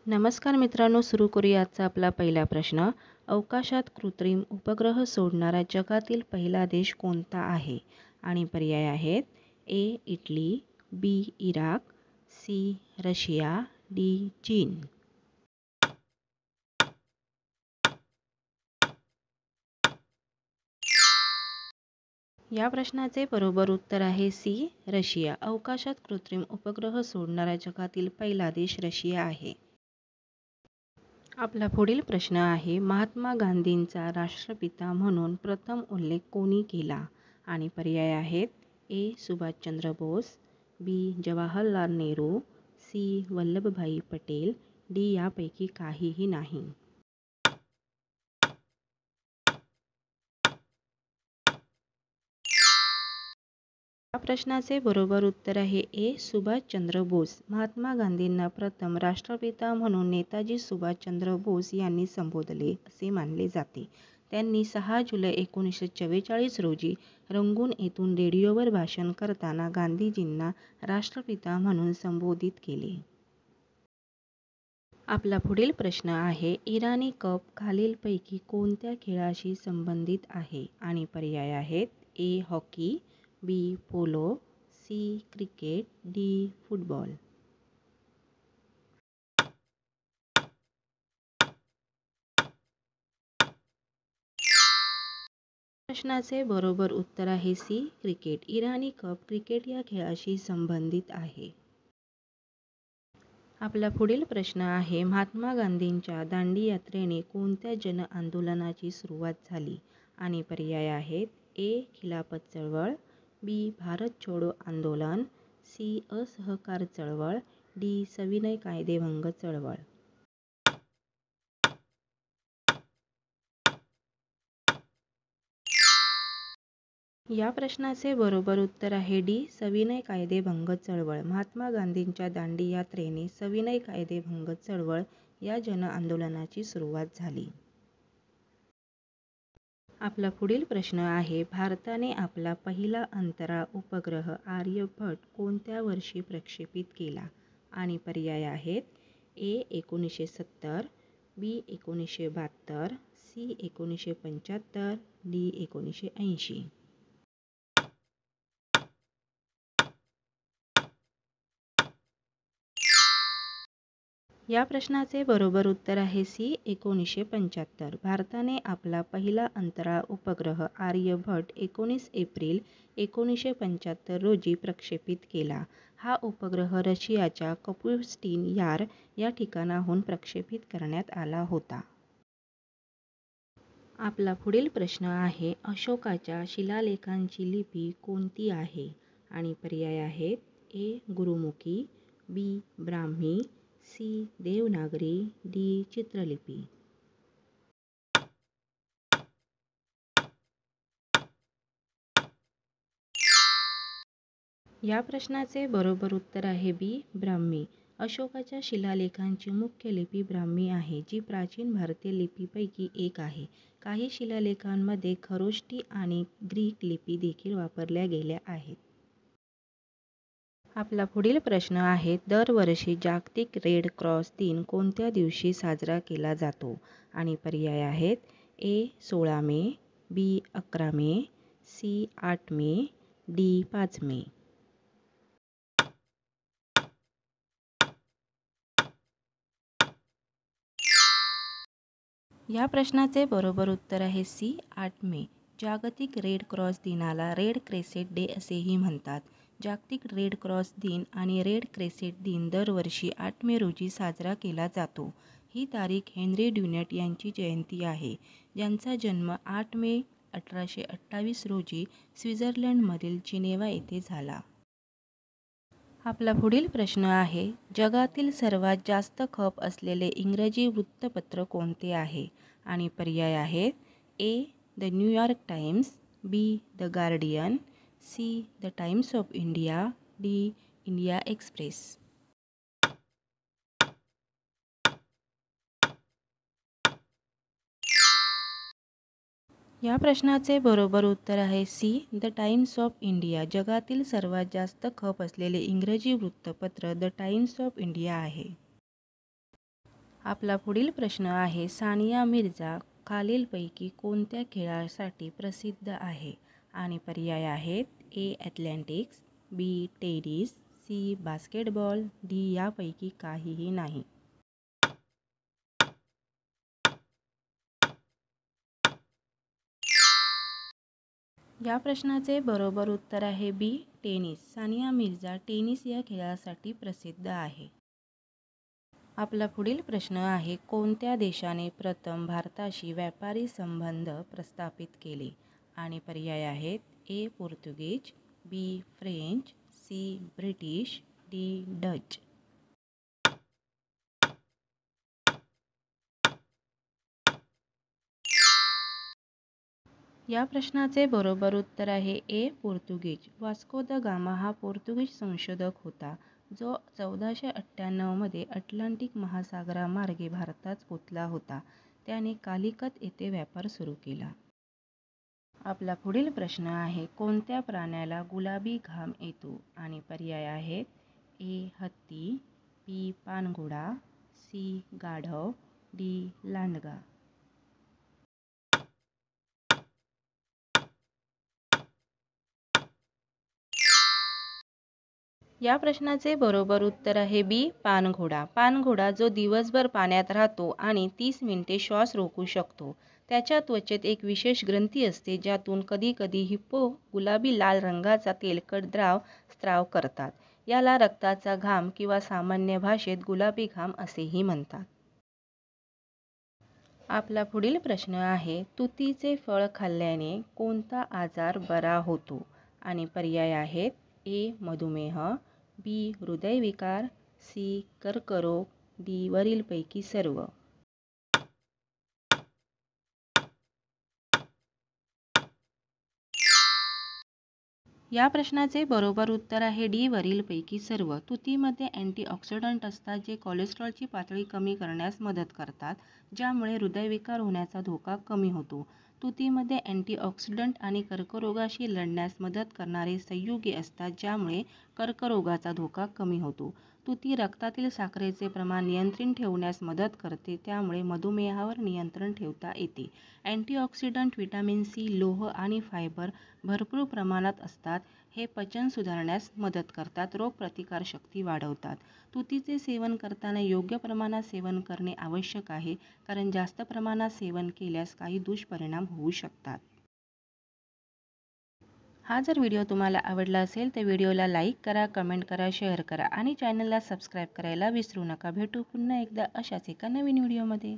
नमस्कार मित्रांनो, सुरू करूया आजचा आपला पहिला प्रश्न. अवकाशात कृत्रिम उपग्रह सोडणारा जगातील पहिला देश कोणता आहे? आणि पर्याय आहेत A. Italy, B. Iraq, C. Russia, D. चीन. या प्रश्नाचे बरोबर उत्तर आहे सी. रशिया. अवकाशात कृत्रिम उपग्रह सोडणारा जगातील पहिला देश रशिया आहे. आपला पुढील प्रश्न आहे, महात्मा गांधींचा राष्ट्रपिता म्हणून प्रथम उल्लेख कोणी केला? आणि पर्याय आहेत ए. सुभाषचंद्र बोस, बी. जवाहरलाल नेहरू, सी. वल्लभभाई पटेल, डी. यापैकी काहीही नाही. या प्रश्नाचे बरोबर उत्तर आहे ए. सुभाषचंद्र बोस. महात्मा गांधींना प्रथम राष्ट्रपिता म्हणून नेताजी सुभाषचंद्र बोस यांनी संबोधले असे मानले जाते. त्यांनी 6 जुलै 1944 रोजी रंगून येथून रेडिओवर भाषण करताना गांधीजींना राष्ट्रपिता म्हणून संबोधित केले. आपला पुढील प्रश्न आहे, इराणी कप खालीलपैकी कोणत्या खेळाशी संबंधित आहे? आणि पर्याय आहेत A. Hockey, B. Polo, C. Cricket, D. Football. प्रश्नाचे बरोबर उत्तर आहे C. Cricket. Irani cup cricket या खेळाशी संबंधित आहे. आपला पुढील प्रश्न आहे, महात्मा गांधींच्या दांडी यात्रेने कोणत्या जन आंदोलनाची सुरुवात झाली? आणि पर्याय आहेत ए. खिलाफत चळवळ, बी. भारत छोडो आंदोलन, सी. असहकार चळवळ, डी. सविनय कायदेभंग चळवळ. या प्रश्नाचे बरोबर उत्तर आहे डी. सविनय कायदेभंग चळवळ. महात्मा गांधींच्या दांडी यात्रेने सविनय कायदेभंग चळवळ या जन आंदोलनाची सुरुवात झाली. आपला पुढील प्रश्न आहे, भारताने आपला पहिला अंतराळ उपग्रह आर्यभट्ट कोणत्या वर्षी प्रक्षेपित केला? आणि पर्याय आहेत ए. 1970, बी. 1972, सी. 1975, डी. 1980. या प्रश्नाचे बरोबर उत्तर आहे सी. 1975. भारताने आपला पहिला अंतराळ उपग्रह आर्यभट्ट 19 एप्रिल 1975 रोजी प्रक्षेपित केला. हा उपग्रह रशियाच्या कपुस्टिन यार या ठिकाणाहून प्रक्षेपित करण्यात आला होता. आपला पुढील प्रश्न आहे, अशोकाच्या शिलालेखांची लिपी कोणती आहे? आणि पर्याय आहेत ए. गुरुमुखी, बी. ब्राह्मी, सी. देवनागरी, डी. चित्रलिपी. या प्रश्नाचे बरोबर उत्तर आहे बी. ब्राह्मी. अशोकाच्या शिलालेखांची मुख्य लिपी ब्राह्मी आहे, जी प्राचीन भारतीय लिपीपैकी एक आहे. काही शिलालेखांमध्ये खरोष्टी आणि ग्रीक लिपी देखील वापरल्या गेल्या आहेत. आपला पुढील प्रश्न आहे, दरवर्षी जागतिक रेड क्रॉस दिन कोणत्या दिवशी साजरा केला जातो? आणि पर्याय आहेत ए. 16 मे, बी. 11 मे, सी. 8 मे, डी. 5 मे. या प्रश्नाचे बरोबर उत्तर आहे सी. 8 मे. जागतिक रेड क्रॉस दिनाला रेड क्रेसेंट डे असेही म्हणतात. जागतिक रेड क्रॉस दिन आणि रेड क्रेसेंट दिन दरवर्षी 8 मे रोजी साजरा केला जातो. ही तारीख हेनरी ड्युनॅट यांची जयंती आहे, ज्यांचा जन्म 8 मे 1828 रोजी स्वित्झर्लंडमधील जिनेव्हा येथे झाला. आपला पुढील प्रश्न आहे, जगातील सर्वात जास्त खप असलेले इंग्रजी वृत्तपत्र कोणते आहे? आणि पर्याय आहेत A. The New York Times, B. The Guardian, C. The Times of India, D. India Express. या प्रश्नाचे बरोबर उत्तर आहे C. The Times of India. जगातील सर्वात जास्त खप असलेले इंग्रजी वृत्तपत्र द टाइम्स ऑफ इंडिया आहे. आपला पुढील प्रश्न आहे, सानिया मिर्झा खालीलपैकी कोणत्या खेळासाठी प्रसिद्ध आहे? आणि पर्याय आहेत, ए ॲथलेटिक्स, बी टेनिस, सी बास्केटबॉल, डी यापैकी काहीही नाही. या प्रश्नाचे बरोबर उत्तर आहे बी टेनिस. सानिया मिर्झा टेनिस या खेळासाठी प्रसिद्ध आहे. आपला पुढील प्रश्न आहे, कोणत्या देशाने प्रथम भारताशी व्यापारी संबंध प्रस्थापित केले? आणि पर्याय आहेत, A Portuguese, B French, C British, D Dutch. या प्रश्नाचे बरोबर उत्तर आहे A Portuguese. Vasco da Gama हा पोर्तुगीज संशोधक होता, जो 1498 मध्ये अटलांटिक महासागरामार्गे भारतात पोचला होता. त्याने कालिकत येथे व्यापार सुरू केला. आपला पुढील प्रश्न आहे, कोणत्या प्राण्याला गुलाबी घाम येतो? आणि पर्याय आहेत, ए हत्ती, बी पानघोडा, सी गाढव, डी लांडगा. या प्रश्नाचे बरोबर उत्तर आहे बी पानघोडा. पानघोडा जो दिवसभर पाण्यात राहतो आणि 30 मिनिटे श्वास रोखू शकतो. त्याच्या त्वचेत एक विशेष ग्रंथी असते, ज्यातून कधीकधी हिप्पो गुलाबी लाल रंगाचा तेलकट द्राव स्राव करतात. याला रक्ताचा घाम किंवा सामान्य भाषेत गुलाबी घाम असेही म्हणतात. आपला पुढील प्रश्न आहे, तुतीचे फळ खाल्ल्याने कोणता आजार बरा होतो? आणि पर्याय आहेत, ए मधुमेह, बी हृदयविकार, सी कर्करोग, डी वरीलपैकी सर्व. या प्रश्नाचे बरोबर उत्तर आहे डी वरीलपैकी सर्व. तुतीमध्ये अँटीऑक्सिडंट असतात, जे कोलेस्ट्रॉलची पातळी कमी करण्यास मदत करतात, ज्यामुळे हृदयविकार होण्याचा धोका कमी होतो. तुतीमध्ये अँटीऑक्सिडंट आणि कर्करोगाशी लढण्यास मदत करणारे संयुगे असतात, ज्यामुळे कर्करोगाचा धोका कमी होतो. तुती रक्तातील साखरेचे प्रमाण नियंत्रित ठेवण्यास मदत करते, त्यामुळे मधुमेहावर नियंत्रण ठेवता येते. अँटीऑक्सिडंट, व्हिटॅमिन सी, लोह आणि फायबर भरपूर प्रमाणात असतात. हे पचन सुधारण्यास मदत करतात, रोगप्रतिकारशक्ती वाढवतात. तुतीचे सेवन करताना योग्य प्रमाणात सेवन करणे आवश्यक आहे, कारण जास्त प्रमाणात सेवन केल्यास काही दुष्परिणाम होऊ शकतात. हा जर व्हिडिओ तुम्हाला आवडला असेल तर व्हिडिओला लाईक करा, कमेंट करा, शेअर करा आणि चॅनलला सबस्क्राईब करायला विसरू नका. भेटू पुन्हा एकदा अशाच एका नवीन व्हिडिओमध्ये.